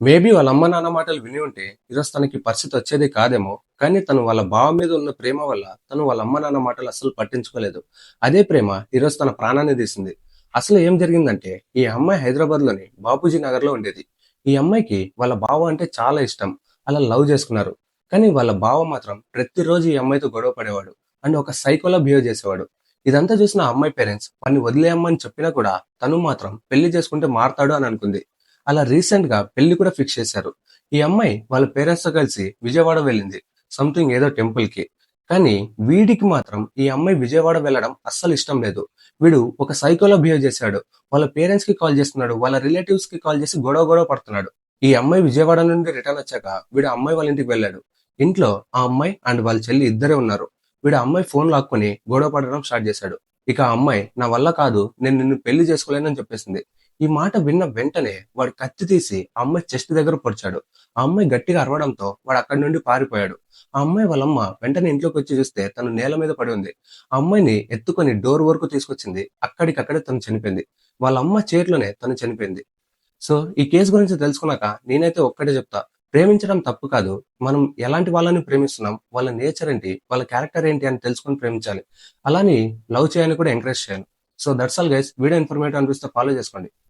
Maybe వాళ్ళ అమ్మ నాన్న మాటలు విని ఉంటే ఈరోజు తనకి పరిస్థితి వచ్చేది కాదేమో. కానీ తను వాళ్ళ బావ మీద ఉన్న ప్రేమ వల్ల తను వాళ్ళ అమ్మ నాన్న మాటలు అస్సలు పట్టించుకోలేదు. అదే ప్రేమ ఈరోజు తన ప్రాణాన్ని తీసింది. అసలు ఏం జరిగిందంటే ఈ అమ్మాయి హైదరాబాద్‌లోని బాపూజీ నగర్‌లో ఉండేది. ఈ అమ్మాయికి వాళ్ళ బావ అంటే చాలా ఇష్టం. అలా లవ్ చేసుకున్నారు. కానీ వాళ్ళ బావ మాత్రం ప్రతిరోజు ఈ అమ్మాయితో గొడవ పడేవాడు. అండ్ ఒక సైకోలా బిహేవ్ చేసేవాడు. ఇదంతా చూసిన ఆ అమ్మాయి పేరెంట్స్ వాడిని వదిలేయమ్మని చెప్పినా కూడా తను మాత్రం పెళ్లి చేసుకుంటే మారతాడు అని అనుకుంది. అలా రీసెంట్ గా పెళ్లి కూడా ఫిక్స్ చేశారు. ఈ అమ్మాయి వాళ్ళ పేరెంట్స్ తో కలిసి విజయవాడ వెళ్ళింది. సంథింగ్ ఏదో టెంపుల్ కి. కానీ వీడికి మాత్రం ఈ అమ్మాయి విజయవాడ వెళ్ళడం అస్సలు ఇష్టం లేదు. వీడు ఒక సైకోలో బిహేవ్ చేశాడు. వాళ్ళ పేరెంట్స్ కి కాల్ చేస్తున్నాడు. వాళ్ళ రిలేటివ్స్ కి కాల్ చేసి గొడవ గొడవ పడుతున్నాడు. ఈ అమ్మాయి విజయవాడ నుండి రిటర్న్ వచ్చాక వీడు ఆ అమ్మాయి వాళ్ళ ఇంటికి వెళ్ళాడు. ఇంట్లో ఆ అమ్మాయి అండ్ వాళ్ళ చెల్లి ఇద్దరే ఉన్నారు. వీడు ఆ అమ్మాయి ఫోన్ లాక్కొని గొడవ పడడం స్టార్ట్ చేశాడు. ఇక ఆ అమ్మాయి నా వల్ల కాదు, నేను నిన్ను పెళ్లి చేసుకోలేనని చెప్పేసింది. ఈ మాట విన్న వెంటనే వాడు కత్తి తీసి ఆ అమ్మాయి చెస్ట్ దగ్గర పొడిచాడు. ఆ అమ్మాయి గట్టిగా అరవడంతో వాడు అక్కడి నుండి పారిపోయాడు. ఆ అమ్మాయి వాళ్ళమ్మ వెంటనే ఇంట్లోకి వచ్చి చూస్తే తను నేల మీద పడి ఉంది. ఆ అమ్మాయిని ఎత్తుకొని డోర్ వరకు తీసుకొచ్చింది. అక్కడికక్కడే తను చనిపోయింది. వాళ్ళ అమ్మ చేతిలోనే తను చనిపోయింది. సో ఈ కేసు గురించి తెలుసుకున్నాక నేనైతే ఒక్కటే చెప్తా. ప్రేమించడం తప్పు కాదు. మనం ఎలాంటి వాళ్ళని ప్రేమిస్తున్నాం, వాళ్ళ నేచర్ ఏంటి, వాళ్ళ క్యారెక్టర్ ఏంటి అని తెలుసుకొని ప్రేమించాలి. అలాని లవ్ చేయని కూడా ఎంకరేజ్ చేయను. So that's all guys. Video informative అనిపిస్తే ఫాలో చేసుకోండి.